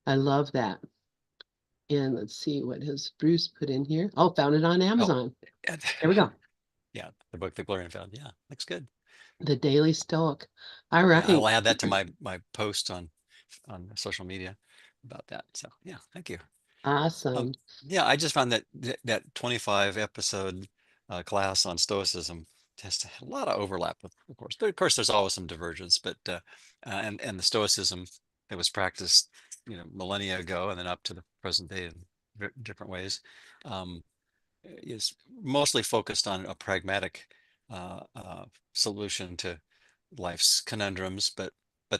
I love that. And let's see, what has Bruce put in here? Oh, found it on Oh, Amazon. There we go. yeah, the book that Gloria found. Yeah, looks good. The Daily Stoic. All Yeah, right. I'll add that to my post on social media about that. So yeah, thank you. Um, Awesome. yeah, I just found that 25 episode class on Stoicism has a lot of overlap with, of course. Of course, there's always some divergence, but and the Stoicism that was practiced, millennia ago, and then up to the present day in different ways, um, is mostly focused on a pragmatic solution to life's conundrums, but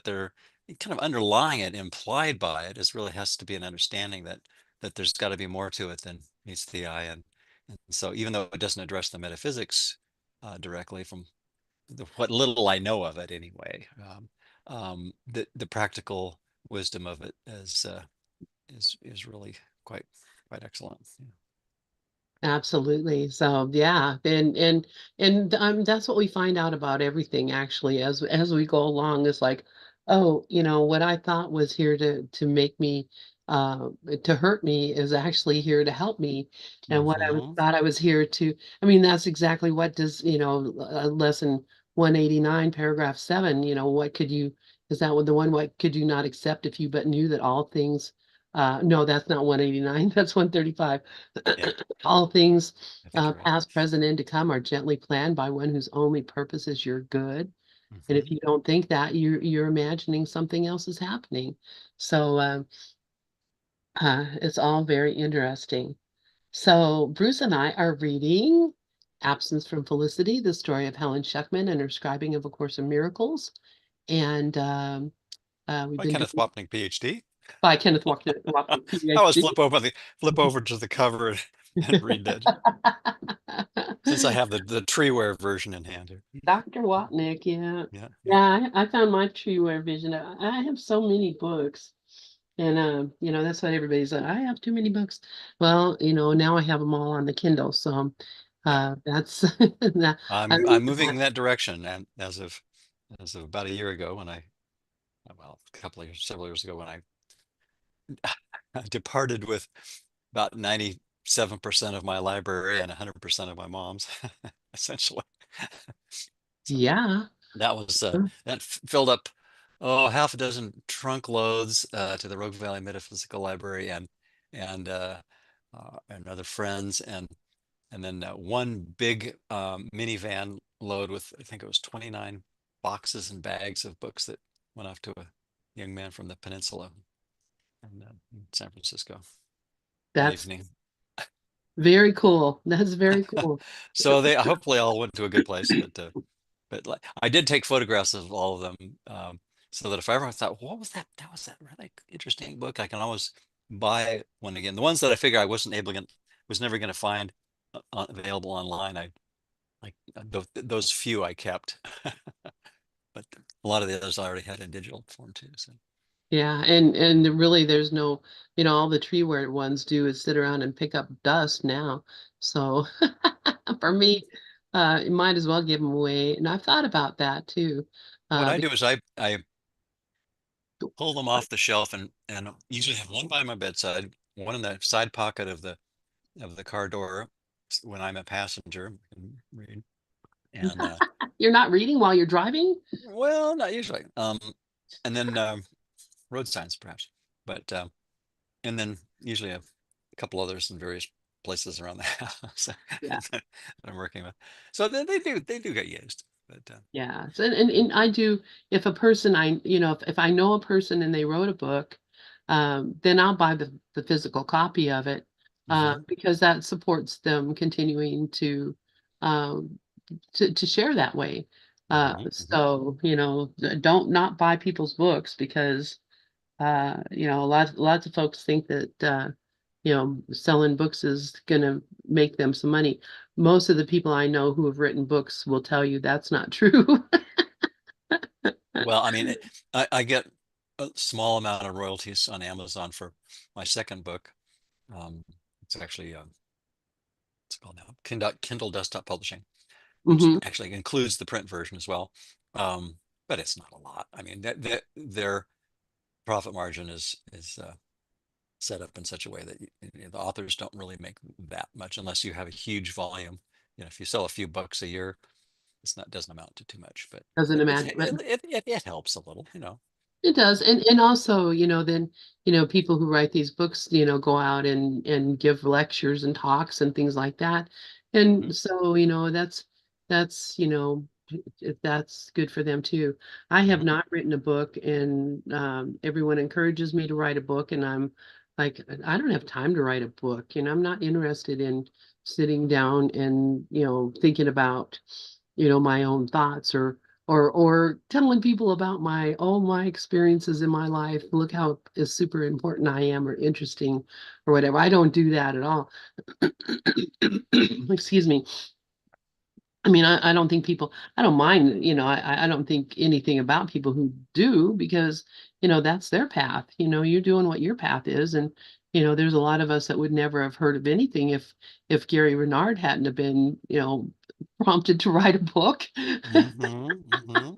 they're kind of underlying it, implied by it, is really has to be an understanding that there's got to be more to it than meets the eye, and so even though it doesn't address the metaphysics directly from what little I know of it anyway, the practical wisdom of it is really quite excellent. Yeah. Absolutely. So yeah, and that's what we find out about everything actually as we go along. Is like, oh, what I thought was here to make me uh to hurt me is actually here to help me. And what Hmm. thought I was here to, I mean, that's exactly what does, lesson 189, paragraph 7, what could you, is that what the one, what could you not accept if you but knew that all things, no, that's not 189, that's 135. Yeah, All things, I think you're right. past, present, and to come, are gently planned by one whose only purpose is your good. And if Hmm. you don't think that, you're imagining something else is happening. So it's all very interesting. So Bruce and I are reading Absence from Felicity, the story of Helen Schuckman and her scribing of A Course in Miracles. And we've By been Kenneth doing Wapnick, PhD. by Kenneth Wapnick, I always PhD. flip over to the cover and read that since I have the treeware version in hand here. Dr. Watnick, yeah. Yeah, yeah. Yeah, I found my true vision. I have so many books. And that's what everybody's like. I have too many books. Well, now I have them all on the Kindle. So Yeah. that's that I I'm read moving that. in that direction, and as of about a year ago, when well, several years ago, when I departed with about 97% of my library and 100% of my mom's, essentially. So Yeah. that was that filled up, half a dozen trunk loads to the Rogue Valley Metaphysical Library, and other friends, and then one big minivan load with, I think it was 29 boxes and bags of books that went off to a young man from the peninsula in San Francisco that That's evening. very cool. That's very cool. So they hopefully all went to a good place, but like, I did take photographs of all of them, so that if I ever thought, what was that? That was that really interesting book. I can always buy one again. The ones that I figure I was never going to find available online. I like those few I kept, but a lot of the others I already had in digital form too. So Yeah, and really there's no, all the tree where ones do is sit around and pick up dust now. So for me, you might as well give them away. And I've thought about that too. what I do Because is I pull them off the shelf and usually have one by my bedside, one in the side pocket of the car door when I'm a passenger and read. And you're not reading while you're driving? well, not usually. And then road signs perhaps, but and then usually a couple others in various places around the house Yeah. that I'm working with. So they do get used, but Yeah. So, and I do, if a person if I know a person and they wrote a book, then I'll buy the physical copy of it, mhm, because that supports them continuing um, to share that way. mhm, mhm. So, don't not buy people's books because lots of folks think that selling books is gonna make them some money. Most of the people I know who have written books will tell you that's not true. Well, I mean, I get a small amount of royalties on Amazon for my second book. Um, it's actually what's it called now? Kindle Desktop Publishing, which Hmm. actually includes the print version as well. Um, but it's not a lot. I mean, their profit margin is set up in such a way that the authors don't really make that much unless you have a huge volume. If you sell a few books a year, it's not doesn't amount to too much, but Doesn't it's imagine. it helps a little. It does. And also, then, people who write these books, go out and give lectures and talks and things like that. Mhm. And so, that's, that's good for them too. I have Mhm. not written a book, and everyone encourages me to write a book, and I'm like, I don't have time to write a book, I'm not interested in sitting down and, thinking about, my own thoughts, or telling people about my experiences in my life. Look how is super important I am, or interesting, or whatever. I don't do that at all. Excuse me. I mean, I don't think people, I don't mind, I don't think anything about people who do, because, that's their path. You're doing what your path is. And, there's a lot of us that would never have heard of anything if Gary Renard hadn't have been, prompted to write a book. Mhm. Mhm.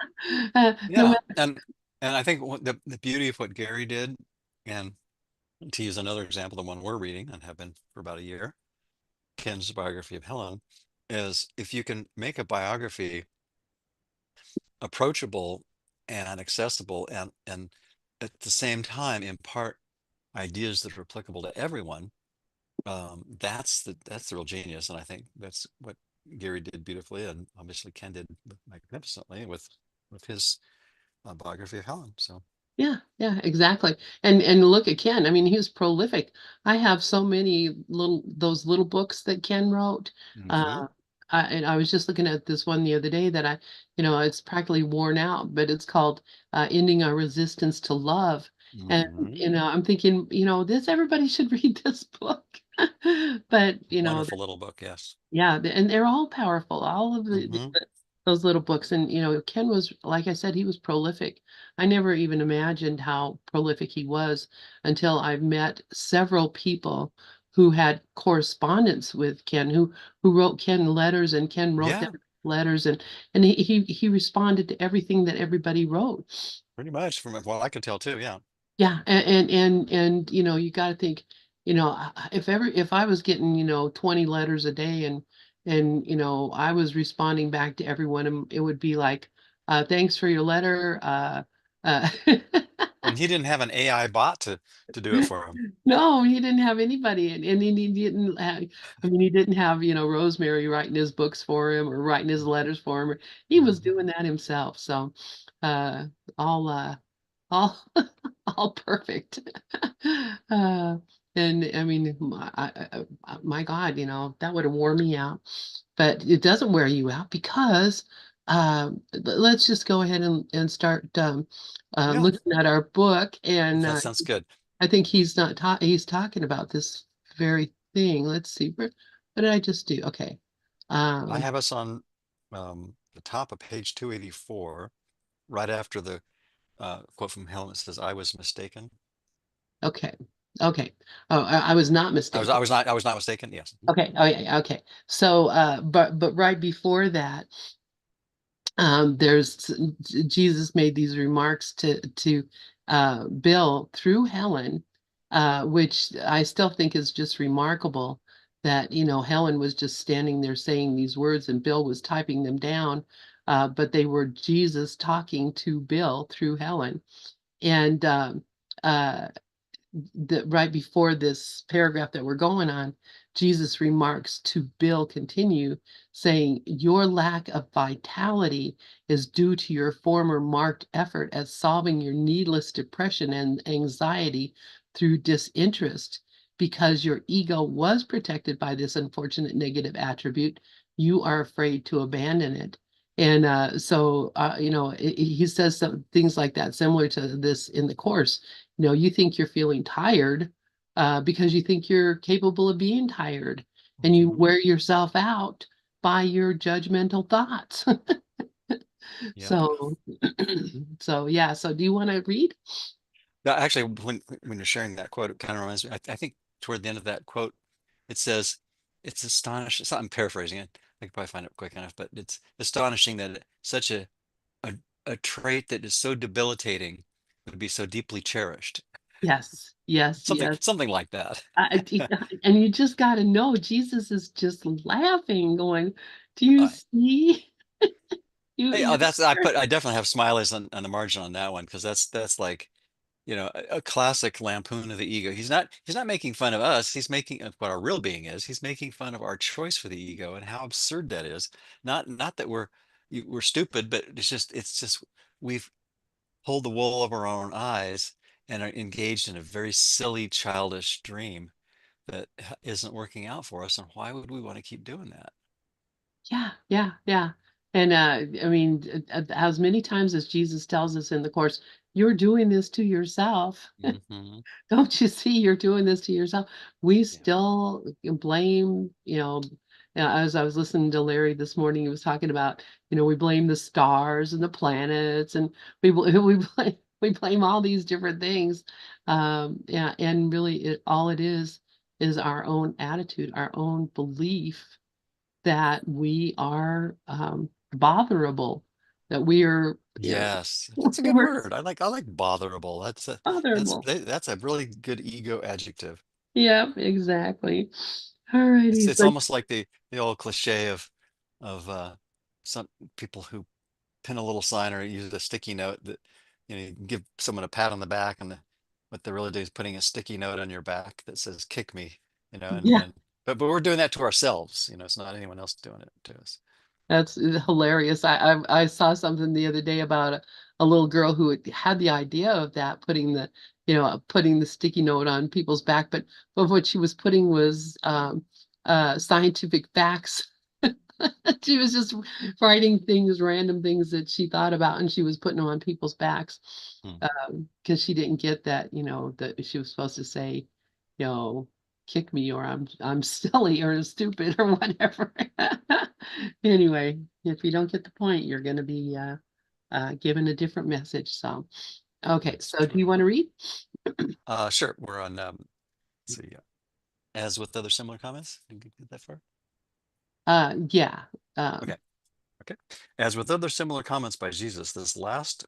No Yeah, matter. and I think the beauty of what Gary did, and to use another example, the one we're reading and have been for about a year, Ken's biography of Helen, is if you can make a biography approachable and accessible, and at the same time impart ideas that are applicable to everyone, that's the real genius. And I think that's what Gary did beautifully, and obviously Ken did magnificently with his biography of Helen. So. Yeah, yeah, exactly. And look at Ken. I mean, he was prolific. I have so many those little books that Ken wrote. Hmm. Uh, and I was just looking at this one the other day that it's practically worn out, but it's called "Ending Our Resistance to Love." And Hmm. I'm thinking, this everybody should read this book. But Wonderful little book, yes. yeah, and they're all powerful, all of Hmm. those little books. And Ken was, like I said, he was prolific. I never even imagined how prolific he was until I've met several people who had correspondence with Ken, who wrote Ken letters, and Ken wrote them Yeah, letters, and he responded to everything that everybody wrote. pretty much from what I could tell too. Yeah. Yeah, and you got to think, if I was getting 20 letters a day, and I was responding back to everyone, and it would be like, thanks for your letter. Uh, And he didn't have an AI bot to do it for him. No, he didn't have anybody, and he didn't have, I mean, he didn't have, Rosemary writing his books for him, or writing his letters for him. He was Hmm. doing that himself. So, uh, all, all, all perfect. Uh, and I mean, my God, that would have worn me out. But it doesn't wear you out, because let's just go ahead and start Yeah, looking at our book. And that sounds good. I think he's not he's talking about this very thing. Let's see, what did I just do? Okay. I Um, have us on the top of page 284, right after the quote from Helen that says, "I was mistaken." okay. Okay. Oh, I was not mistaken. I was not mistaken. Yes. Okay. Oh yeah. Okay. So, but right before that, there's Jesus made these remarks to Bill through Helen, which I still think is just remarkable, that Helen was just standing there saying these words, and Bill was typing them down, but they were Jesus talking to Bill through Helen. And uh, right before this paragraph that we're going on, Jesus remarks to Bill, continue saying, "Your lack of vitality is due to your former marked effort at solving your needless depression and anxiety through disinterest. Because your ego was protected by this unfortunate negative attribute, you are afraid to abandon it." And so, he says some things like that, similar to this in the course. You think you're feeling tired, because you think you're capable of being tired, and you Hmm. wear yourself out by your judgmental thoughts. Yep. So, so yeah. So, do you want to read? Actually, when you're sharing that quote, it kind of reminds me. I think toward the end of that quote, it says, "It's astonishing." So I'm paraphrasing it. I could probably find it quick enough, but it's astonishing that such a a trait that is so debilitating would be so deeply cherished. Yes, yes, Something yes. something like that. And you just got to know Jesus is just laughing, going, "Do you Right. see? Hey, You're that's I definitely have smileys on the margin on that one because that's like a classic lampoon of the ego. He's not making fun of us. He's making of what our real being is. He's making fun of our choice for the ego and how absurd that is. Not that we're stupid, but it's just we've pulled the wool over our own eyes and are engaged in a very silly, childish dream that isn't working out for us. And why would we want to keep doing that? Yeah, yeah, yeah. And I mean, as many times as Jesus tells us in the course, you're doing this to yourself. Hmm. Don't you see you're doing this to yourself? We Yeah. still blame, as I was listening to Larry this morning, he was talking about, we blame the stars and the planets, and we blame all these different things. Yeah, and really, all it is our own attitude, our own belief that we are botherable, that we are, Yes, that's a good we're word. I like botherable. botherable. That's a really good ego adjective. Yeah, exactly. All righty. It's So almost like the old cliche of some people who pin a little sign or use a sticky note that you can give someone a pat on the back and what they're really doing is putting a sticky note on your back that says "kick me," and yeah, and but we're doing that to ourselves. It's not anyone else doing it to us. that's hilarious. I saw something the other day about a little girl who had the idea of that, putting the sticky note on people's back, but what she was putting was scientific facts. She was just writing things, random things that she thought about, and she was putting them on people's backs Hmm. because she didn't get that, that she was supposed to say, you know, kick me or I'm silly or stupid or whatever. Anyway, if you don't get the point, you're going to be given a different message. So, okay. That's So, do true. you want to read? Sure. We're on. Let's see. As with other similar comments, you can get that far. Yeah. Okay. Okay. As with other similar comments by Jesus, this last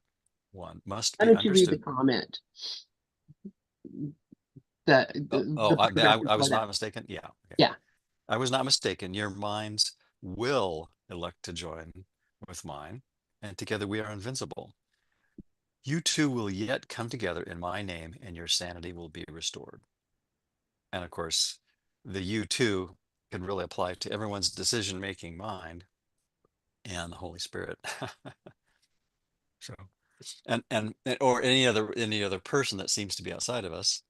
one must Why be don't you read the understood. comment? The Oh, the, oh, the paragraph I before was that. not mistaken. Yeah. Okay. Yeah. I was not mistaken. Your minds will elect to join with mine, and together we are invincible. You two will yet come together in my name, and your sanity will be restored. And of course, the you two can really apply to everyone's decision-making mind and the Holy Spirit. So, or any other person that seems to be outside of us,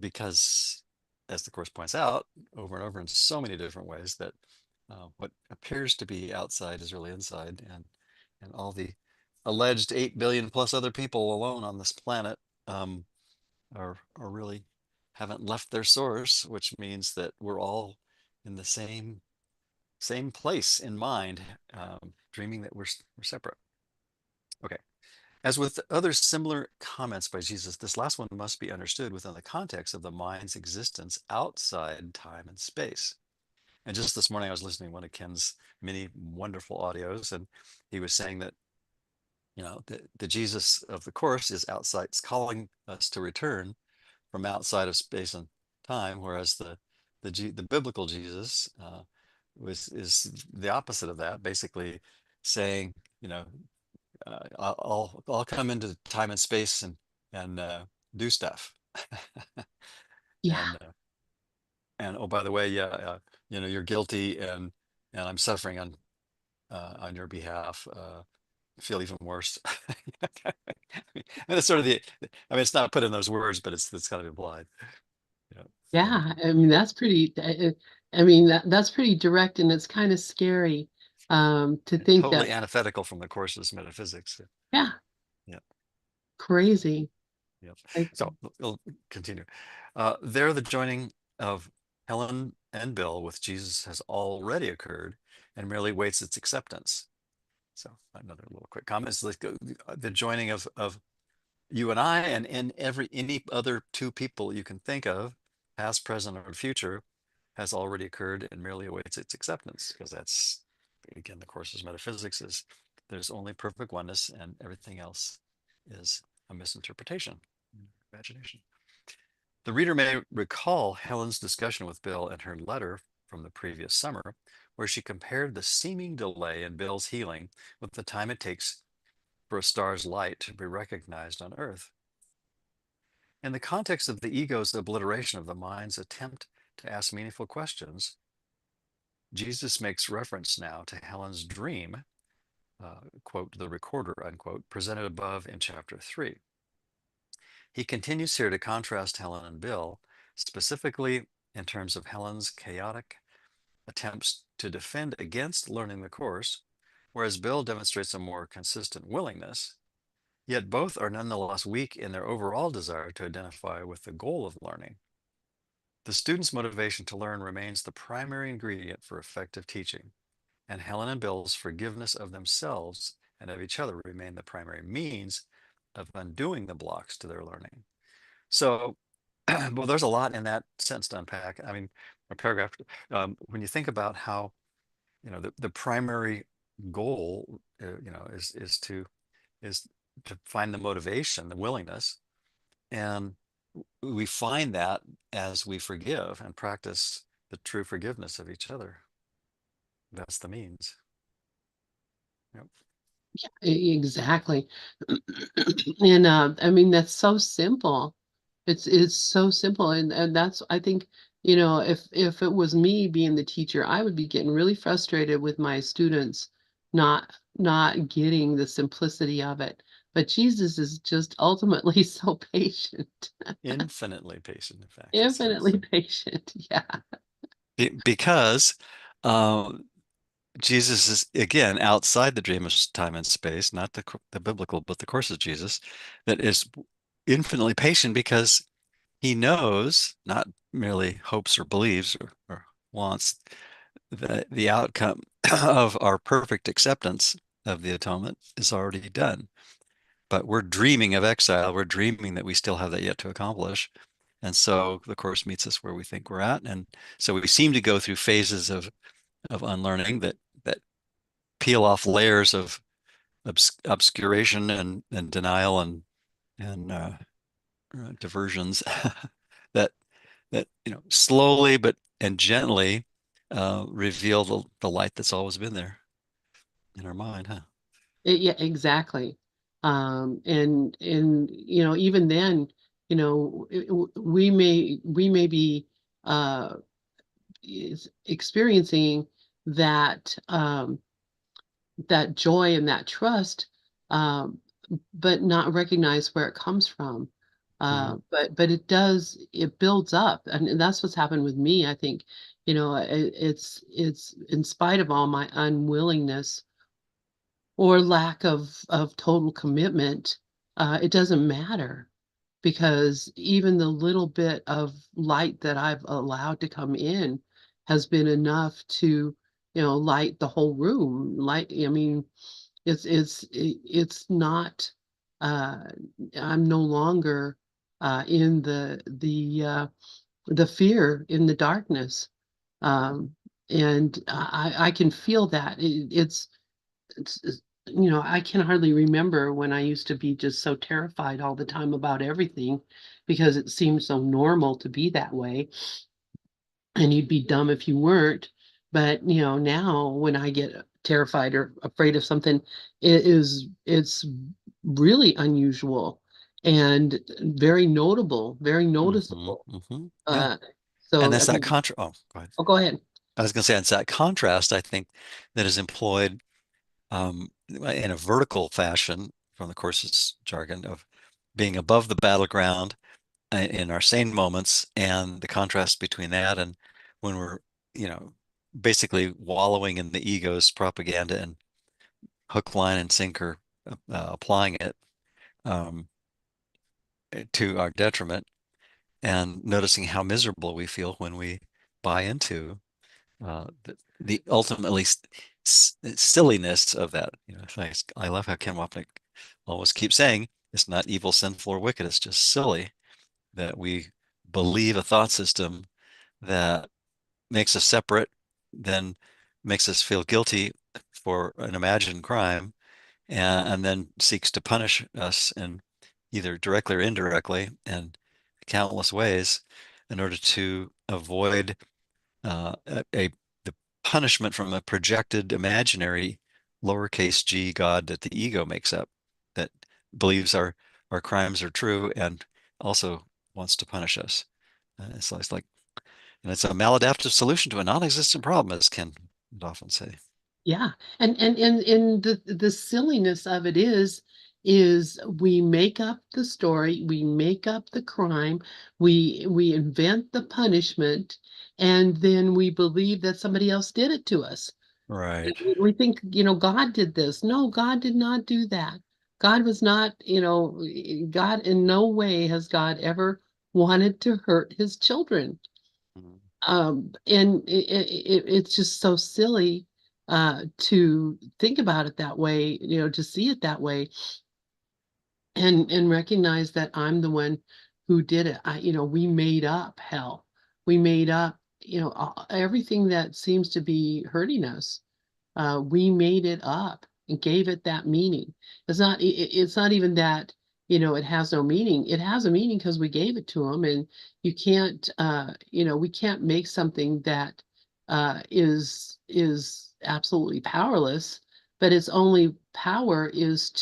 because as the course points out over and over in so many different ways that what appears to be outside is really inside, and all the alleged 8 billion plus other people alone on this planet um, are really haven't left their source, which means that we're all in the same place in mind, dreaming that we're separate. Okay. As with other similar comments by Jesus, this last one must be understood within the context of the mind's existence outside time and space. And just this morning, I was listening to one of Ken's many wonderful audios, and he was saying that, the Jesus of the Course is outside, it's calling us to return from outside of space and time, whereas the biblical Jesus is the opposite of that, basically saying, you know, I'll come into time and space and do stuff. Yeah. And oh, by the way, yeah, you're guilty, and I'm suffering on your behalf. Feel even worse. And it's sort of it's not put in those words, but it's kind of implied. Yeah. So Yeah, I mean that's pretty. I mean that's pretty direct, and it's kind of scary to and think that. totally antithetical from the course's metaphysics. Yeah, Yeah. crazy. Yep. Like, So we'll continue. There, the joining of Helen and Bill with Jesus has already occurred and merely waits its acceptance. So another little quick comment is like the joining of you and I and any other two people you can think of, past, present, or future, has already occurred and merely awaits its acceptance. Because that's, again, the course's metaphysics is there's only perfect oneness and everything else is a misinterpretation. imagination. The reader may recall Helen's discussion with Bill in her letter from the previous summer, where she compared the seeming delay in Bill's healing with the time it takes for a star's light to be recognized on Earth. In the context of the ego's obliteration of the mind's attempt to ask meaningful questions, Jesus makes reference now to Helen's dream, quote, the recorder, unquote, presented above in chapter 3. He continues here to contrast Helen and Bill, specifically in terms of Helen's chaotic attempts to defend against learning the course, whereas Bill demonstrates a more consistent willingness. Yet both are nonetheless weak in their overall desire to identify with the goal of learning. The student's motivation to learn remains the primary ingredient for effective teaching, and Helen and Bill's forgiveness of themselves and of each other remain the primary means of undoing the blocks to their learning. So, well, there's a lot in that sentence to unpack. I mean, a paragraph. When you think about how, the primary goal, is to find the motivation, the willingness, and we find that as we forgive and practice the true forgiveness of each other. That's the means. Yep. Exactly. And I mean, that's so simple. It's so simple. And that's, I think, if it was me being the teacher, I would be getting really frustrated with my students not getting the simplicity of it. But Jesus is just ultimately so patient, Infinitely patient, in fact, it says. infinitely patient. Yeah. Because uh, Jesus is, again, outside the dream of time and space, not the biblical, but the course of Jesus, that is infinitely patient because he knows, not merely hopes or believes or wants, that the outcome of our perfect acceptance of the atonement is already done. But we're dreaming of exile. We're dreaming that we still have that yet to accomplish. And so the course meets us where we think we're at. And so we seem to go through phases of unlearning that peel off layers of obscuration and denial and diversions that slowly but and gently reveal the light that's always been there in our mind, huh? Yeah, exactly. And even then, we may be uh experiencing that that joy and that trust, um, but not recognize where it comes from. Mhm. But it builds up, and that's what's happened with me. I think, it's in spite of all my unwillingness or lack of total commitment, it doesn't matter because even the little bit of light that I've allowed to come in has been enough to, light the whole room. Light, I mean, it's not. Uh, I'm no longer in the fear in the darkness, um, and I can feel that it's I can hardly remember when I used to be just so terrified all the time about everything because it seemed so normal to be that way, and you'd be dumb if you weren't. But now when I get terrified or afraid of something, it's really unusual and very notable, very noticeable. Yeah. Uh, And so I that's that mean, oh, go ahead. oh, go ahead. I was going to say it's that contrast, I think, that is employed in a vertical fashion from the course's jargon of being above the battleground in our sane moments, and the contrast between that and when we're, you know, basically wallowing in the ego's propaganda and hook, line, and sinker, applying it um, to our detriment, and noticing how miserable we feel when we buy into the ultimately silliness of that. I love how Ken Wapnick always keeps saying it's not evil, sinful, or wicked. It's just silly that we believe a thought system that makes us separate, then makes us feel guilty for an imagined crime, and then seeks to punish us and either directly or indirectly and countless ways in order to avoid the punishment from a projected imaginary lowercase g God that the ego makes up, that believes our crimes are true and also wants to punish us. So it's like, and it's a maladaptive solution to a non-existent problem, as Ken would often say. Yeah. And the silliness of it is we make up the story, we make up the crime, we invent the punishment, and then we believe that somebody else did it to us. Right. We think, God did this. No, God did not do that. God was not, God in no way has God ever wanted to hurt his children. Mhm. And it's just so silly to think about it that way, to see it that way, and recognize that I'm the one who did it. We made up hell. We made up, everything that seems to be hurting us. We made it up and gave it that meaning. It's not even that, it has no meaning. It has a meaning because we gave it to them, and you can't, we can't make something that is absolutely powerless, but its only power is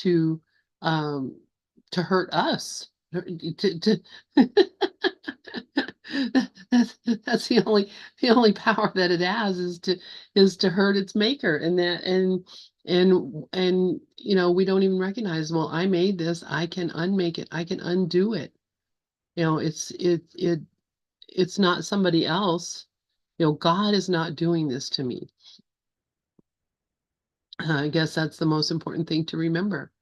um, to hurt us. To that's the only power that it has is to hurt its maker, and we don't even recognize, well, I made this, I can unmake it, I can undo it. It's not somebody else. God is not doing this to me. I guess that's the most important thing to remember.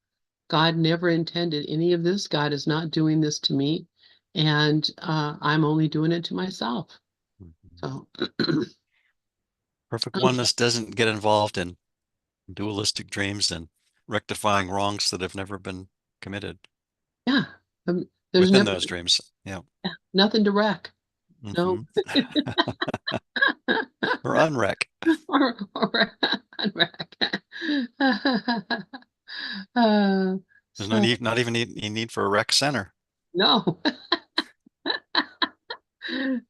God never intended any of this. God is not doing this to me, and I'm only doing it to myself. Mhm. So, Perfect okay, oneness doesn't get involved in dualistic dreams and rectifying wrongs that have never been committed yeah, there's within never those dreams. Yeah. nothing to wreck. No, Hmm. Or unwreck. or unwreck. uh, There's no so need, not even need for a rec center. no.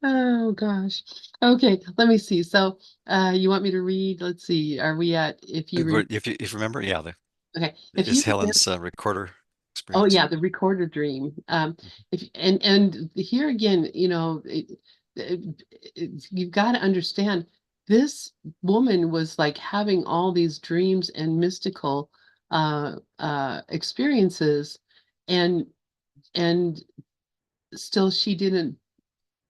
Oh gosh. Okay, let me see. So, you want me to read? Let's see. Are we at if you re If you remember, yeah, okay, if is you Helen's recorder Oh experience. yeah, the recorder dream. If and here again, you've got to understand this woman was like having all these dreams and mystical experiences, and and still she didn't,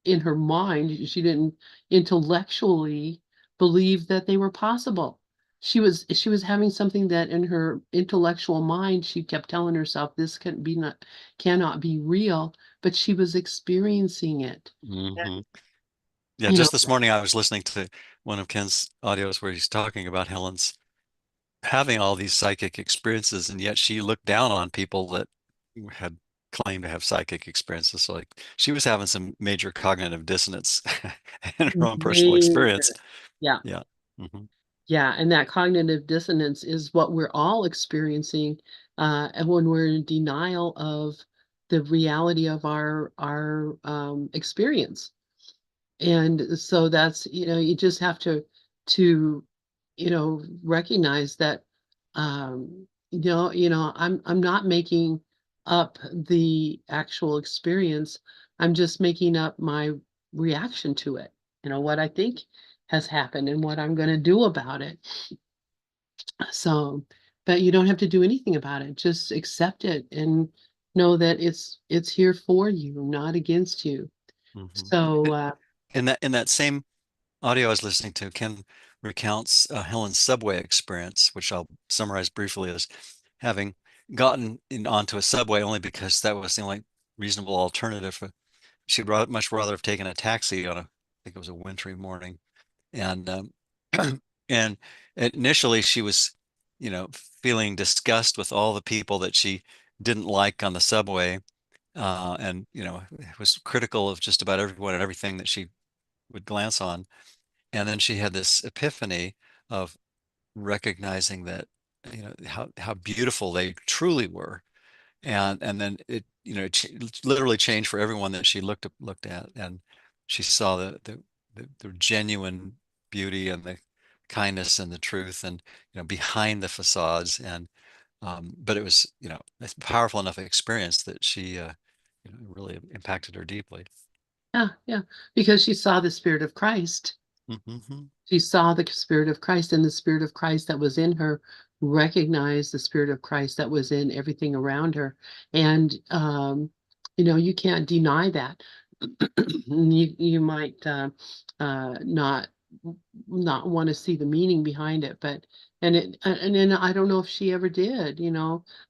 in her mind, she didn't intellectually believe that they were possible. She was having something that in her intellectual mind she kept telling herself this cannot be real, but she was experiencing it. Hmm. Yeah, You know, just this morning I was listening to one of Ken's audios where he's talking about Helen's having all these psychic experiences, and yet she looked down on people that had claimed to have psychic experiences. So like she was having some major cognitive dissonance in her own personal experience. major. Yeah. Yeah. Hmm. Yeah, and that cognitive dissonance is what we're all experiencing, and when we're in denial of the reality of our experience. And so that's, you just have to recognize that, I'm not making up the actual experience. I'm just making up my reaction to it, what I think has happened and what I'm going to do about it. So, but you don't have to do anything about it. Just accept it and know that it's here for you, not against you. Hmm. So, In that same audio I was listening to, Ken recounts Helen's subway experience, which I'll summarize briefly as having gotten onto a subway only because that was the only reasonable alternative. She'd much rather have taken a taxi on I think it was a wintry morning. And and initially she was, feeling disgust with all the people that she didn't like on the subway, and was critical of just about everyone and everything that she would glance on. And then she had this epiphany of recognizing that, how beautiful they truly were, and then it, literally changed for everyone that she looked at, and she saw the genuine beauty and the kindness and the truth, and behind the facades. And but it was, a powerful enough experience that she really impacted her deeply. Yeah, yeah, because she saw the Spirit of Christ. Hmm. She saw the Spirit of Christ, and the Spirit of Christ that was in her recognized the Spirit of Christ that was in everything around her. And you can't deny that. You might not want to see the meaning behind it, but and then I don't know if she ever did.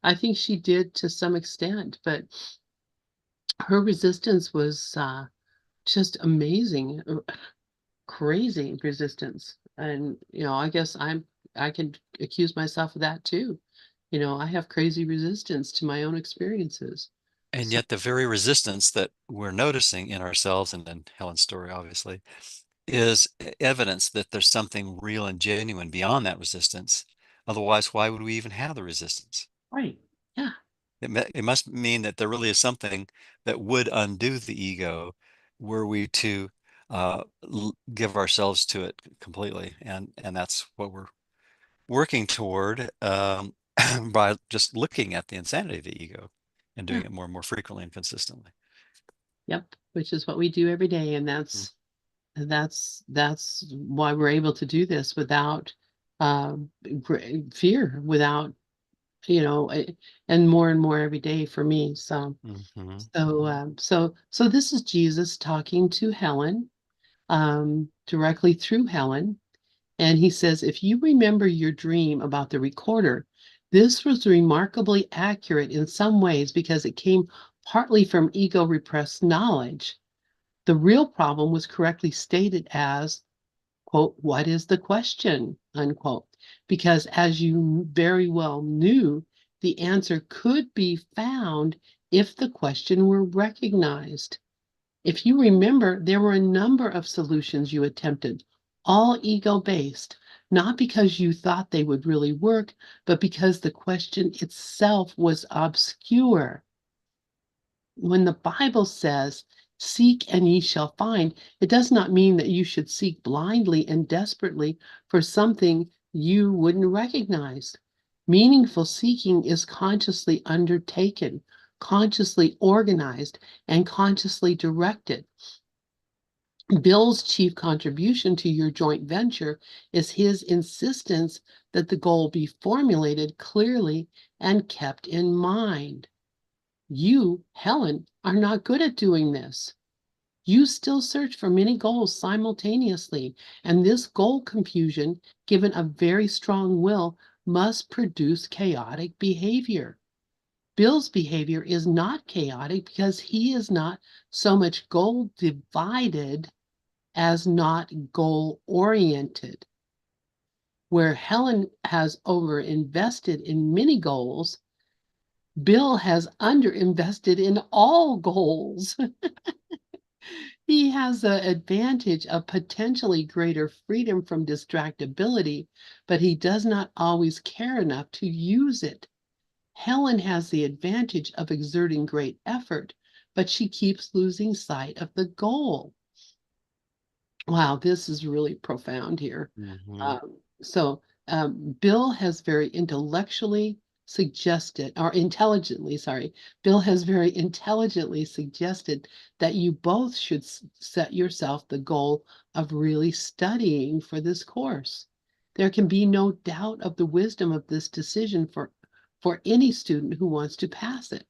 I think she did to some extent, but her resistance was just amazing, crazy resistance. And I guess I can accuse myself of that too. I have crazy resistance to my own experiences. And So yet the very resistance that we're noticing in ourselves and in Helen's story, obviously, is evidence that there's something real and genuine beyond that resistance. Otherwise, why would we even have the resistance? right. Yeah. It must mean that there really is something that would undo the ego were we to give ourselves to it completely. And that's what we're working toward, by just looking at the insanity of the ego and Yeah. doing it more and more frequently and consistently. Yep. Which is what we do every day. And Mm. that's why we're able to do this without um, fear, without, you know, eh, and more every day for me. So, Mhm. so this is Jesus talking to Helen, directly through Helen. And he says, if you remember your dream about the recorder, this was remarkably accurate in some ways because it came partly from ego repressed knowledge. The real problem was correctly stated as, quote, what is the question, unquote, because as you very well knew, the answer could be found if the question were recognized. If you remember, there were a number of solutions you attempted, all ego based, not because you thought they would really work, but because the question itself was obscure. When the Bible says, seek and ye shall find, it does not mean that you should seek blindly and desperately for something you wouldn't recognize. Meaningful seeking is consciously undertaken, consciously organized, and consciously directed. Bill's chief contribution to your joint venture is his insistence that the goal be formulated clearly and kept in mind. You, Helen, are not good at doing this. You still search for many goals simultaneously, and this goal confusion, given a very strong will, must produce chaotic behavior. Bill's behavior is not chaotic because he is not so much goal divided as not goal oriented. Where Helen has over invested in many goals, Bill has underinvested in all goals. He has the advantage of potentially greater freedom from distractibility, but he does not always care enough to use it. Helen has the advantage of exerting great effort, but she keeps losing sight of the goal. Wow, this is really profound here. Mhm. So Bill has very intellectually suggested, or intelligently, sorry, Bill has very intelligently suggested that you both should set yourself the goal of really studying for this course. There can be no doubt of the wisdom of this decision for any student who wants to pass it.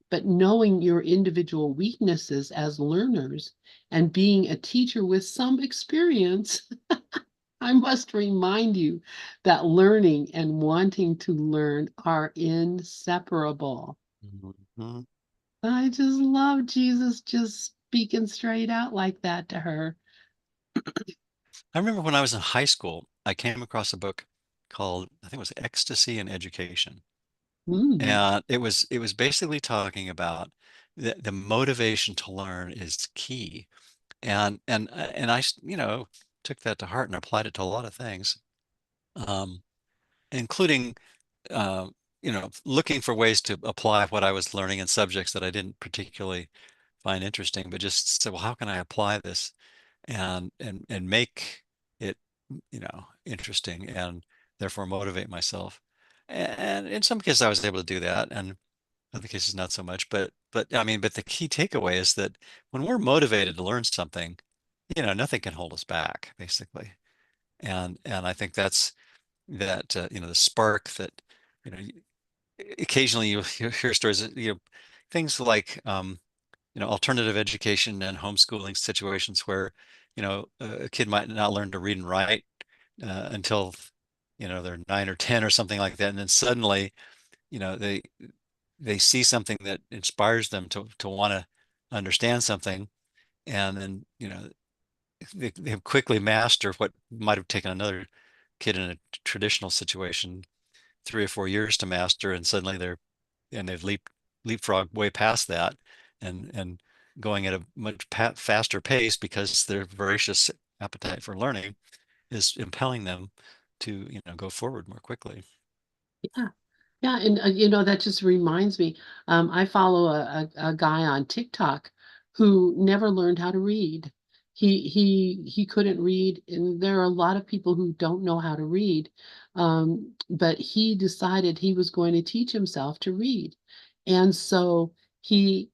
But knowing your individual weaknesses as learners and being a teacher with some experience, I must remind you that learning and wanting to learn are inseparable. Mhm. I just love Jesus just speaking straight out like that to her. I remember when I was in high school, I came across a book called, I think it was Ecstasy in Education. Mm, And it was basically talking about the motivation to learn is key. And I, took that to heart and applied it to a lot of things, um, including, uh, looking for ways to apply what I was learning in subjects that I didn't particularly find interesting, but just said, well, how can I apply this and make it, interesting and therefore motivate myself. And in some cases I was able to do that, and other cases not so much. But I mean, but the key takeaway is that when we're motivated to learn something, nothing can hold us back, basically. And I think that's that the spark that you know occasionally you hear stories, things like alternative education and homeschooling situations where a kid might not learn to read and write until they're 9 or 10 or something like that, and then suddenly they see something that inspires them to want to understand something, and then they quickly master what might have taken another kid in a traditional situation 3 or 4 years to master, and suddenly they've leapfrog way past that, and going at a much faster pace because their voracious appetite for learning is impelling them to go forward more quickly. Yeah. Yeah, and that just reminds me. I follow a guy on TikTok who never learned how to read. He couldn't read, and there are a lot of people who don't know how to read. But he decided he was going to teach himself to read, and so he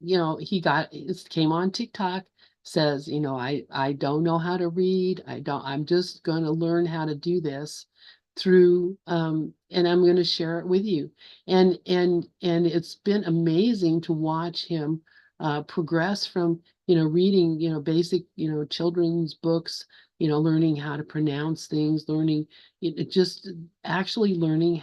came on TikTok, says, I don't know how to read. I'm just going to learn how to do this through and I'm going to share it with you. And it's been amazing to watch him progress from reading basic children's books, learning how to pronounce things, learning just actually learning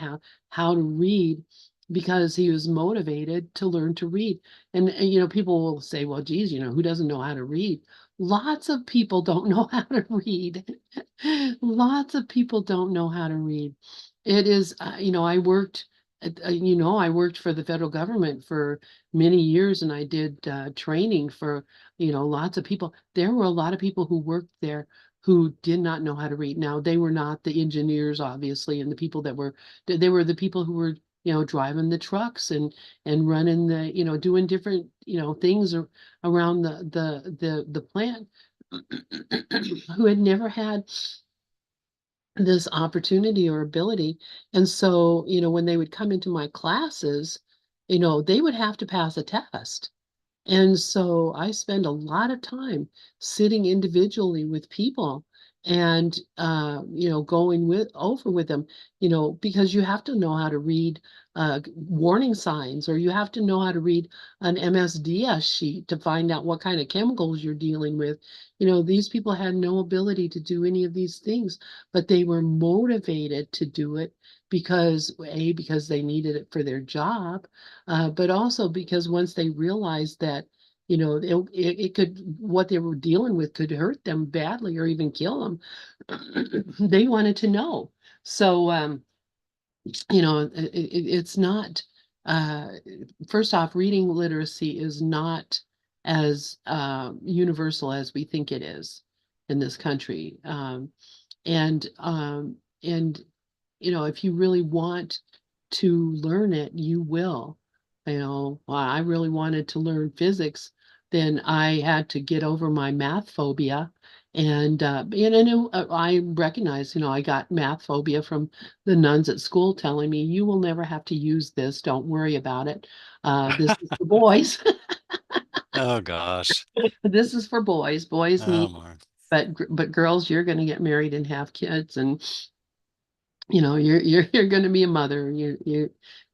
how to read, because he was motivated to learn to read. And people will say, well, geez, who doesn't know how to read? Lots of people don't know how to read. Lots of people don't know how to read. It is, I worked for the federal government for many years, and I did training for, lots of people. There were a lot of people who worked there who did not know how to read. Now, they were not the engineers, obviously, and the people they were the people who were, driving the trucks and running doing different, things around the plant, who had never had this opportunity or ability. And so, when they would come into my classes, they would have to pass a test. And so I spend a lot of time sitting individually with people and going with over with them, because you have to know how to read warning signs, or you have to know how to read an MSDS sheet to find out what kind of chemicals you're dealing with. These people had no ability to do any of these things, but they were motivated to do it because they needed it for their job, but also because once they realized that, it could, what they were dealing with could hurt them badly or even kill them, they wanted to know. So, it's not, uh, first off, reading literacy is not as universal as we think it is in this country. And if you really want to learn it, you will. Well, I really wanted to learn physics, then I had to get over my math phobia. And I recognize, I got math phobia from the nuns at school telling me, you will never have to use this. Don't worry about it. This is for boys. Oh gosh. This is for boys. Boys Oh need, my. but girls, you're going to get married and have kids, and you're going to be a mother.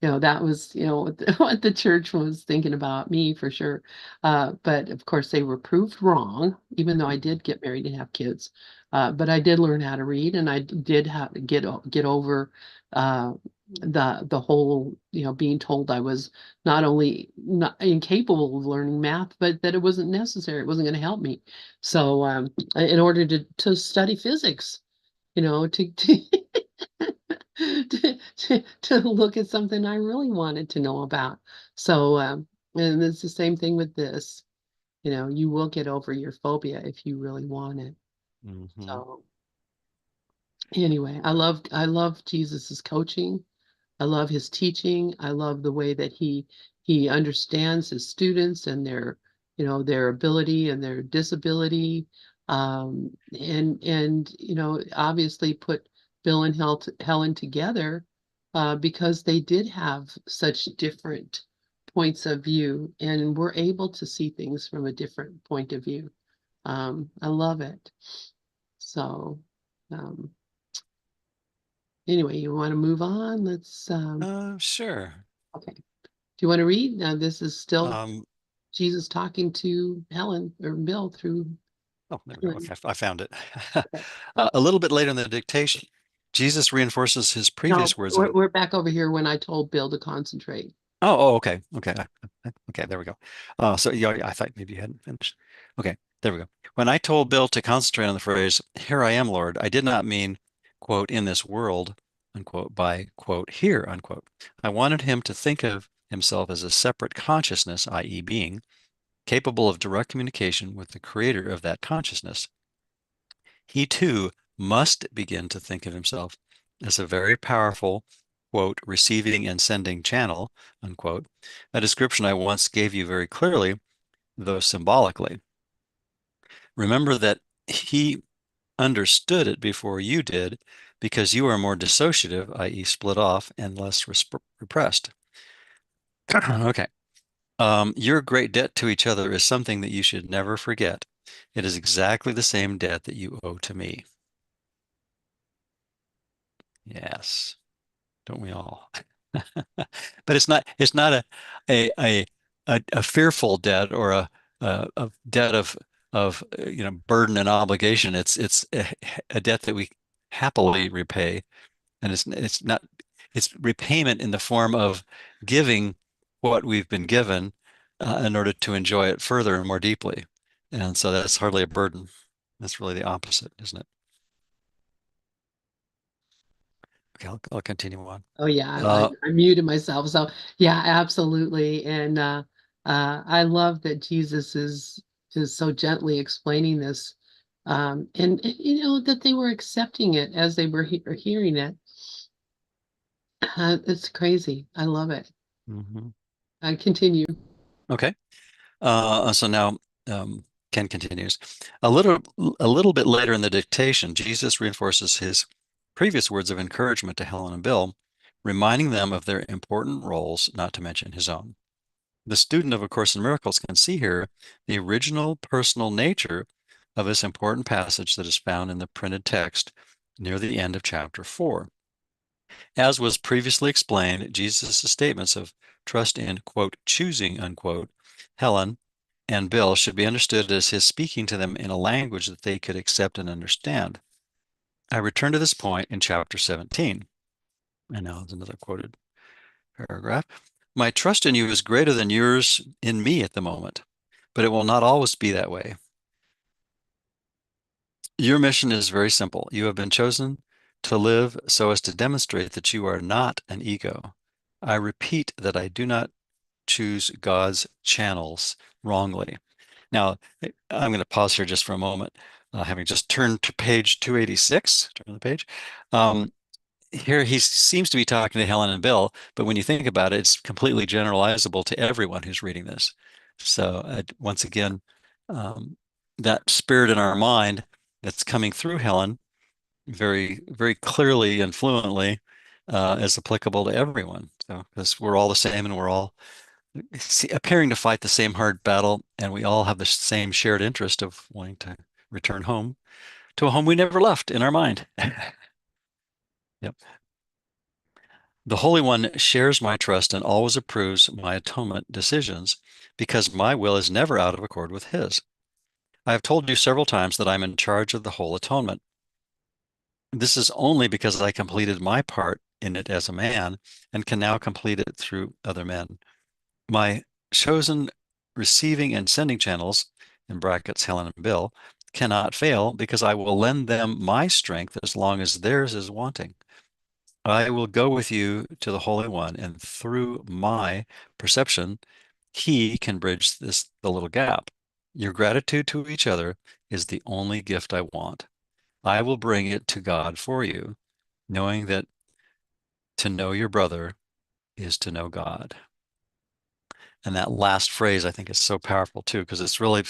That was what what the church was thinking about me for sure. But of course they were proved wrong, even though I did get married and have kids. But I did learn how to read, and I did have to get over uh the whole, being told I was not only not incapable of learning math, but that it wasn't necessary, it wasn't going to help me. So in order to study physics, to to look at something I really wanted to know about. So, and it's the same thing with this. You will get over your phobia if you really want it. Hmm. So, anyway, I love Jesus's coaching. I love his teaching. I love the way that he understands his students and their, their ability and their disability. And obviously put Bill and Helen together because they did have such different points of view and were able to see things from a different point of view. I love it. So, um, anyway, you want to move on? Let's, Sure. okay. Do you want to read? Now, this is still Um, Jesus talking to Helen or Bill through oh, there we go. Helen. Okay, I found it. Okay. A little bit later in the dictation, Jesus reinforces his No, previous words of, we're back over here when I told Bill to concentrate. okay. Okay. Okay, there we go. So yeah, I thought maybe you hadn't finished. Okay, there we go. When I told Bill to concentrate on the phrase, "Here I am, Lord," I did not mean, quote, "in this world," unquote, by, quote, "here," unquote. I wanted him to think of himself as a separate consciousness, i.e., being, capable of direct communication with the creator of that consciousness. He too must begin to think of himself as a very powerful, quote, "receiving and sending channel," unquote, a description I once gave you very clearly, though symbolically. Remember that he understood it before you did because you are more dissociative, i.e., split off, and less repressed. Okay. Your great debt to each other is something that you should never forget. It is exactly the same debt that you owe to me. Yes, don't we all? But it's not a fearful debt or a debt of burden and obligation. It's a debt that we happily repay, and it's not it's repayment in the form of giving what we've been given in order to enjoy it further and more deeply. And so that's hardly a burden. That's really the opposite, isn't it? Okay, I'll continue on. Oh yeah, Uh, I muted myself. So yeah, absolutely. And I love that Jesus is so gently explaining this, and that they were accepting it as they were hearing it. It's crazy. I love it. mhm. I continue. Okay. So now Ken continues. A little bit later in the dictation, Jesus reinforces his previous words of encouragement to Helen and Bill, reminding them of their important roles, not to mention his own. The student of A Course in Miracles can see here the original personal nature of this important passage that is found in the printed text near the end of chapter 4. As was previously explained, Jesus' statements of trust in, quote, "choosing," unquote, Helen and Bill should be understood as his speaking to them in a language that they could accept and understand. I return to this point in chapter 17. And now there's another quoted paragraph. My trust in you is greater than yours in me at the moment, but it will not always be that way. Your mission is very simple. You have been chosen to live so as to demonstrate that you are not an ego. I repeat that I do not choose God's channels wrongly. Now, I'm going to pause here just for a moment, having just turned to page 286, turn the page. Here he seems to be talking to Helen and Bill, but when you think about it, it's completely generalizable to everyone who's reading this. So once again, um, that spirit in our mind that's coming through Helen very, very clearly and fluently is applicable to everyone. So because we're all the same and we're all appearing to fight the same hard battle, and we all have the same shared interest of wanting to return home to a home we never left in our mind. Yep. The Holy One shares my trust and always approves my atonement decisions because my will is never out of accord with his. I have told you several times that I'm in charge of the whole atonement. This is only because I completed my part in it as a man and can now complete it through other men. My chosen receiving and sending channels, in brackets Helen and Bill, cannot fail because I will lend them my strength as long as theirs is wanting. I will go with you to the Holy One, and through my perception, he can bridge the little gap. Your gratitude to each other is the only gift I want. I will bring it to God for you, knowing that To know your brother is to know God. And that last phrase, I think, is so powerful too, because it's really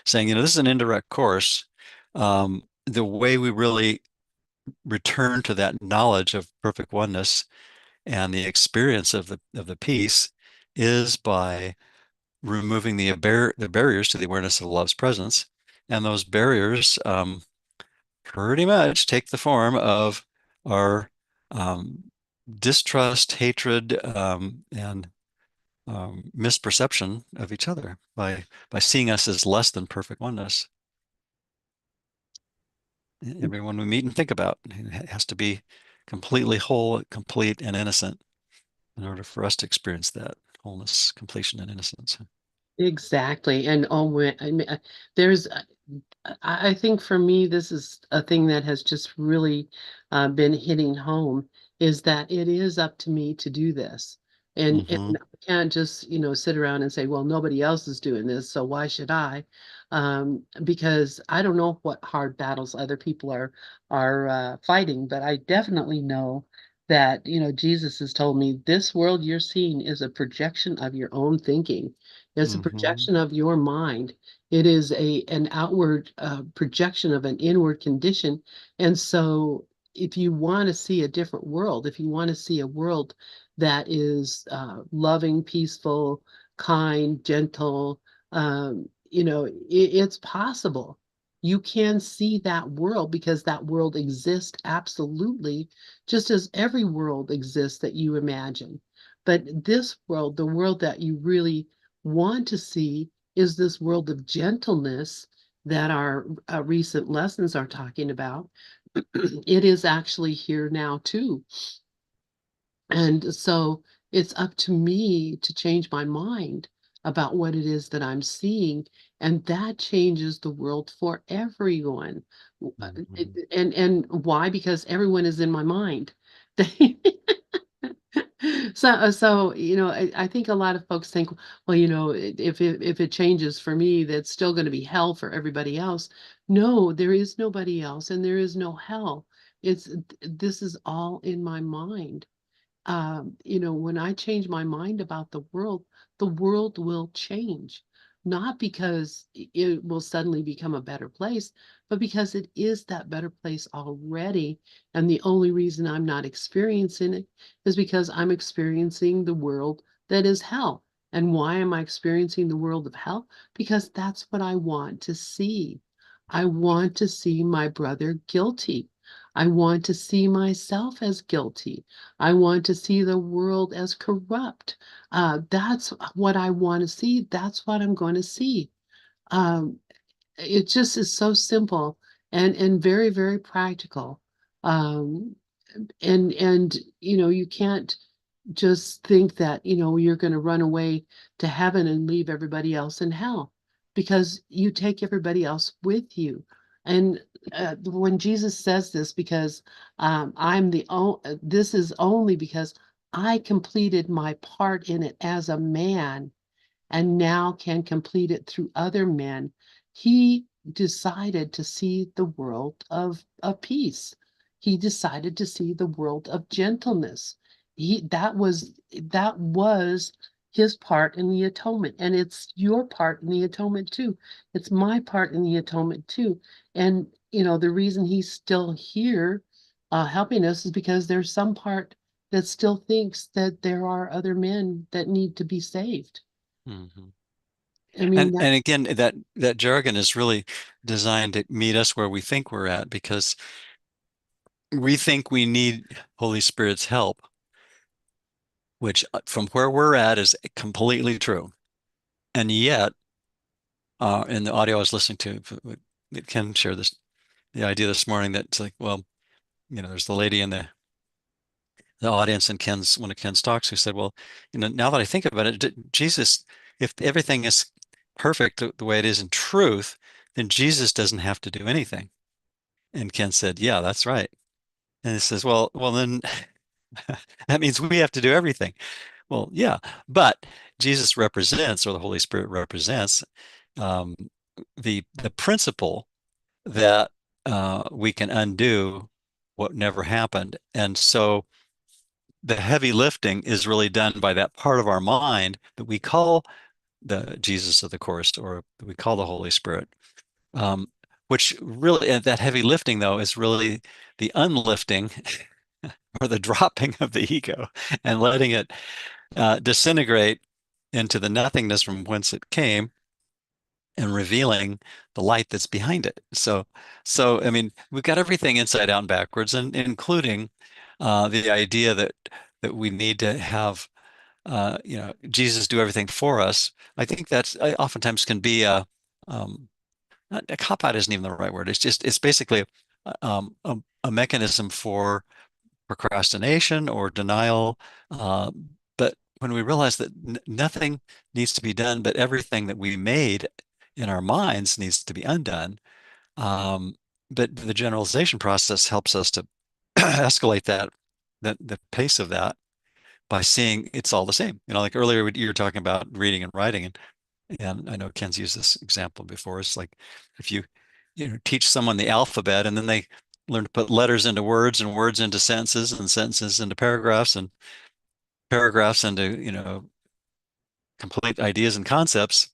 saying, this is an indirect course. The way we really return to that knowledge of perfect oneness and the experience of the peace is by removing the barriers to the awareness of love's presence. And those barriers pretty much take the form of our um, distrust, hatred, and misperception of each other by seeing us as less than perfect oneness. Everyone we meet and think about has to be completely whole, complete, and innocent in order for us to experience that wholeness, completion, and innocence. Exactly. And I mean, there's I think for me, this is a thing that has just really been hitting home is that it is up to me to do this. Hmm. And I can't just, sit around and say, well, nobody else is doing this, so why should I? Because I don't know what hard battles other people are fighting, but I definitely know that, Jesus has told me this world you're seeing is a projection of your own thinking. It's a Hmm. projection of your mind. It is an outward projection of an inward condition. And so, if you want to see a different world, if you want to see a world that is loving, peaceful, kind, gentle, it's possible. You can see that world because that world exists absolutely, just as every world exists that you imagine. But this world, the world that you really want to see, is this world of gentleness that our recent lessons are talking about. It is actually here now too. And so it's up to me to change my mind about what it is that I'm seeing. And that changes the world for everyone. Hmm. And why? Because everyone is in my mind. So I think a lot of folks think, well, if it changes for me, that's still going to be hell for everybody else. No, there is nobody else, and there is no hell. This is all in my mind. When I change my mind about the world will change. Not because it will suddenly become a better place, but because it is that better place already. And the only reason I'm not experiencing it is because I'm experiencing the world that is hell. And why am I experiencing the world of hell? Because that's what I want to see. I want to see my brother guilty. I want to see myself as guilty. I want to see the world as corrupt. That's what I want to see. That's what I'm going to see. Um, it just is so simple and very, very practical. Um, and you can't just think that you're going to run away to heaven and leave everybody else in hell, because you take everybody else with you. And when Jesus says this, because this is only because I completed my part in it as a man and now can complete it through other men. He decided to see the world of peace. He decided to see the world of gentleness. That was his part in the atonement, and it's your part in the atonement too. It's my part in the atonement too. And the reason he's still here helping us is because there's some part that still thinks that there are other men that need to be saved. Hmm. I mean, And again, that jargon is really designed to meet us where we think we're at, because we think we need Holy Spirit's help, which from where we're at is completely true. And yet, in the audio I was listening to, Ken shared the idea this morning that it's like, well, there's the lady in the audience and one of Ken's talks who said, well, now that I think about it, Jesus, if everything is perfect the way it is in truth, then Jesus doesn't have to do anything. And Ken said, yeah, that's right. And he says, well, then that means we have to do everything. Well, yeah, but Jesus represents, or the Holy Spirit represents, um, the principle that we can undo what never happened. And so the heavy lifting is really done by that part of our mind that we call the Jesus of the Course, or we call the Holy Spirit. Um, which really, that heavy lifting though is really the unlifting or the dropping of the ego and letting it disintegrate into the nothingness from whence it came and revealing the light that's behind it. So I mean, we've got everything inside out and backwards, and including the idea that we need to have Jesus do everything for us. I think that's oftentimes can be um, not a cop out isn't even the right word. It's basically a mechanism for procrastination or denial. Uh, but when we realize that nothing needs to be done, but everything that we made in our minds needs to be undone. Um, but the generalization process helps us to escalate that the pace of that by seeing it's all the same. Like earlier you were talking about reading and writing, and I know Ken's used this example before. It's like if you teach someone the alphabet and then they learn to put letters into words and words into sentences and sentences into paragraphs and paragraphs into, complete ideas and concepts,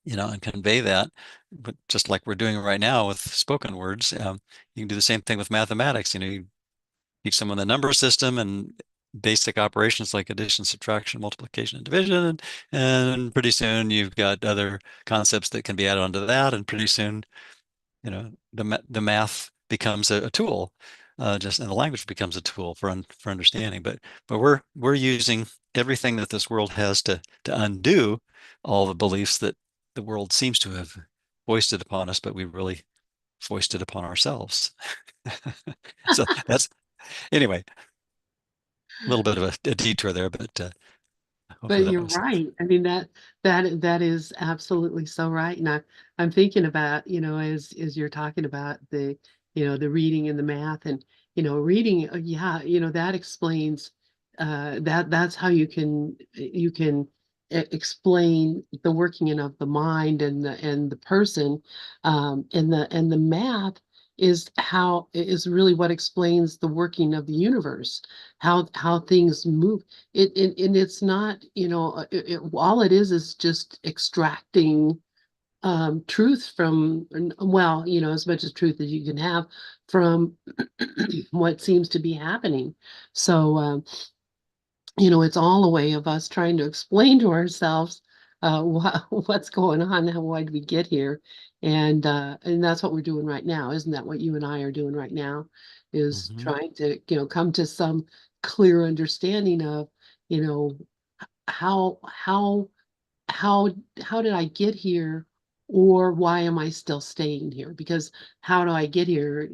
and convey that. But just like we're doing right now with spoken words, you can do the same thing with mathematics. You teach someone the number system and basic operations like addition, subtraction, multiplication, and division. And pretty soon you've got other concepts that can be added onto that. And pretty soon, the math becomes a tool, and the language becomes a tool for understanding. But we're using everything that this world has to undo all the beliefs that the world seems to have foisted upon us, but we really foisted upon ourselves. So that's anyway, a little bit of a detour there, but hopefully But that you're was sense. right. I mean that is absolutely so right. And I'm thinking about, as you're talking about the reading and the math and reading, yeah, that explains that's how you can explain the working in of the mind and the person, and the math is really what explains the working of the universe, how things move. And it's not, all it is just extracting truth from, well, as much as truth as you can have from what seems to be happening. So, it's all a way of us trying to explain to ourselves what's going on, why did we get here, and that's what we're doing right now. Isn't that what you and I are doing right now? Is Hmm. trying to come to some clear understanding of you know how how how how did I get here, or why am I still staying here? Because how do I get here?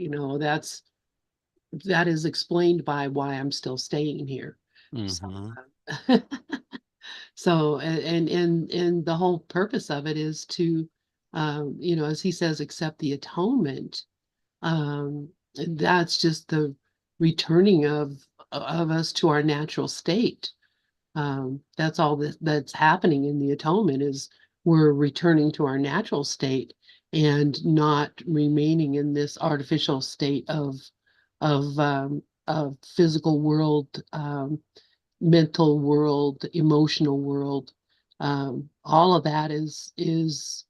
That is explained by why I'm still staying here. So, Hmm. uh, so and the whole purpose of it is to, as he says, accept the atonement. And that's just the returning of us to our natural state. That's all that's happening in the atonement is we're returning to our natural state and not remaining in this artificial state of physical world, mental world, emotional world. All of that is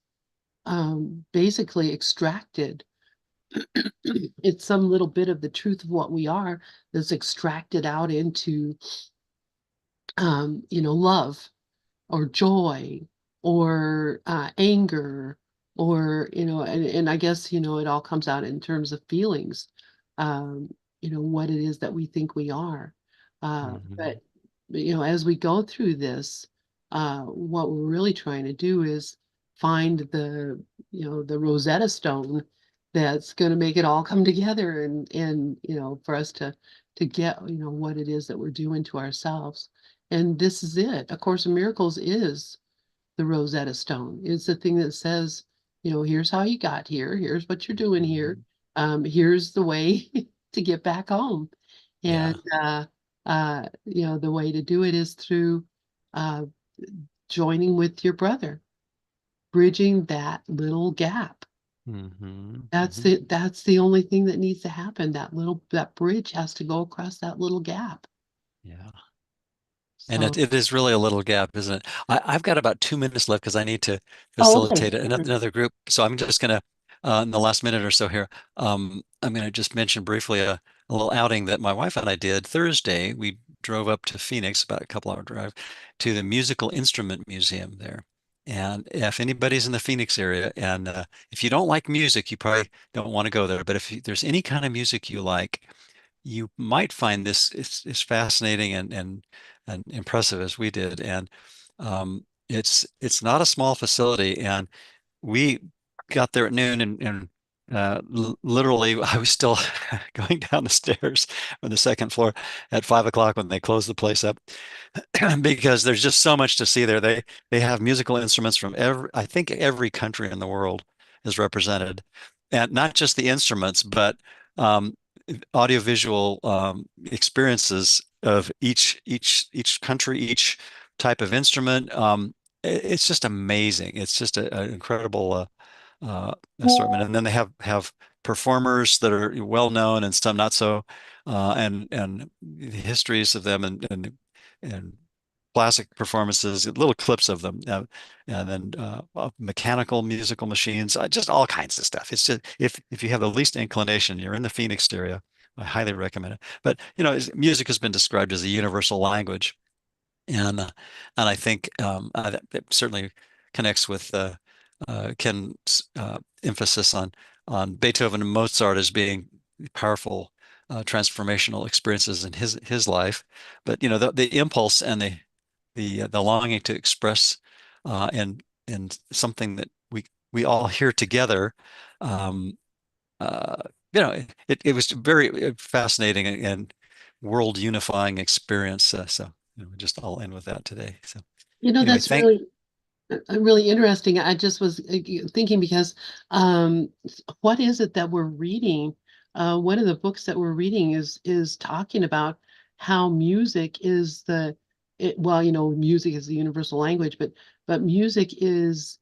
basically extracted. It's some little bit of the truth of what we are that's extracted out into, love or joy or anger, or and I guess it all comes out in terms of feelings, what it is that we think we are, Hmm. but as we go through this, what we're really trying to do is find the Rosetta Stone that's going to make it all come together, and for us to get what it is that we're doing to ourselves. And this is it. A Course in Miracles is the Rosetta Stone. It's the thing that says, here's how you got here. Here's what you're doing here. Hmm. Here's the way to get back home. And, Yeah. the way to do it is through uh, joining with your brother, bridging that little gap. Hmm. That's Hmm. it. That's the only thing that needs to happen. That bridge has to go across that little gap. Yeah. And So, it is really a little gap, isn't it? I've got about 2 minutes left because I need to oh, okay. facilitate another group. So I'm just going to, in the last minute or so here, I'm going to just mention briefly a little outing that my wife and I did Thursday. We drove up to Phoenix, about a couple hour drive, to the Musical Instrument Museum there. And if anybody's in the Phoenix area, and if you don't like music, you probably don't want to go there. But if there's any kind of music you like, you might find this is fascinating and impressive as we did. And it's not a small facility. And we got there at noon and literally I was still going down the stairs on the second floor at 5 o'clock when they closed the place up because there's just so much to see there. They have musical instruments from I think every country in the world is represented, and not just the instruments, but um, audiovisual experiences of each country, each type of instrument. It's just amazing. It's just an incredible assortment. And then they have performers that are well known and some not so, and the histories of them and classic performances, little clips of them, and then mechanical musical machines, just all kinds of stuff. It's just if you have the least inclination, you're in the Phoenix area, I highly recommend it. But music has been described as a universal language, and I think that certainly connects with Ken's emphasis on Beethoven and Mozart as being powerful transformational experiences in his life. But the impulse and the longing to express and something that we all hear together. Um, uh, it was very fascinating and world unifying experience. So just I'll end with that today. So anyway, that's thank. really interesting. I just was thinking because what is it that we're reading? One of the books that we're reading is talking about how music is well, music is the universal language, but music is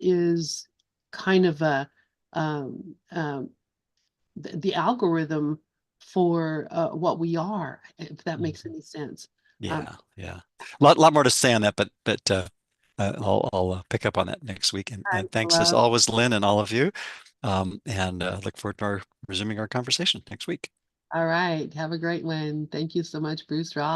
kind of a the algorithm for what we are, if that makes Mhm. any sense. Um, Yeah, yeah. Lot more to say on that, but I'll pick up on that next week. And I thanks as love. always, Lynn and all of you. And look forward to resuming our conversation next week. All right. Have a great one. Thank you so much, Bruce Ross.